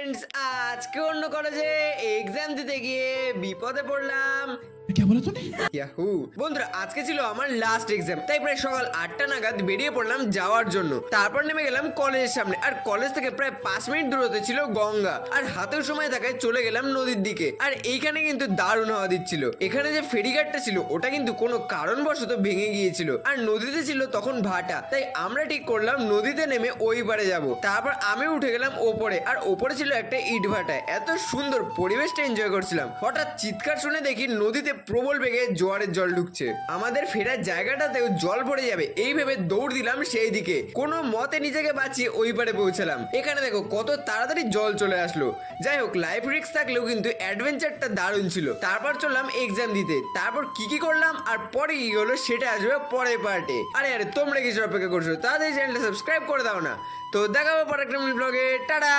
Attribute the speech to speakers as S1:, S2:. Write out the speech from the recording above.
S1: Friends, আজকে অন্য কলেজে এক্সাম দিতে গিয়ে বিপদে পড়লাম।
S2: क्या बोला तूने?
S1: ইয়াহু বন্ধুরা, আজকে ছিল আমার লাস্ট এক্সাম, তাই প্রায় সকাল 8টা নাগাদ বেরিয়ে পড়লাম যাওয়ার জন্য। তারপর নেমে গেলাম কলেজের সামনে, আর কলেজ থেকে প্রায় 5 মিনিট দূরত্বে ছিল গঙ্গা, আর হাতেও সময় থাকায় চলে গেলাম নদীর দিকে। আর এইখানে কিন্তু দারুণ হাওয়া দিচ্ছিল। এখানে যে ফেরিঘাটটা ছিল ওটা কিন্তু কোনো কারণবশত ভেঙে গিয়েছিল, আর নদীতে ছিল তখন ভাটা, তাই আমরা ঠিক করলাম নদীতে নেমে ওই পারে যাব। তারপর আমি উঠে গেলাম ওপরে, আর ওপরে ছিল একটা ইট ভাটা। এত সুন্দর পরিবেশটা এনজয় করছিলাম, হঠাৎ চিৎকার শুনে দেখি নদীতে প্রবল বেগে জোয়ারের জল ঢুকছে। আমাদের ফেরার জায়গাটাতেও জল ভরে যাবে এই ভেবে দৌড় দিলাম সেই দিকে, কোনো মতে নিজেকে বাঁচিয়ে ওই পারে পৌঁছালাম। এখানে দেখো কত তাড়াতাড়ি জল চলে আসলো। যাই হোক, লাইফ রিস্ক থাকলেও কিন্তু অ্যাডভেঞ্চারটা দারুণ ছিল। তারপর চললাম এক্সাম দিতে। তারপর কি করলাম আর পরে কি হলো সেটা আসবে পরের পার্টে। আরে তোমরা কিছু অপেক্ষা করছো, তাড়াতাড়ি চ্যানেলটা সাবস্ক্রাইব করে দাও না। তো দেখাবো পরের একটা ব্লগে। টাটা।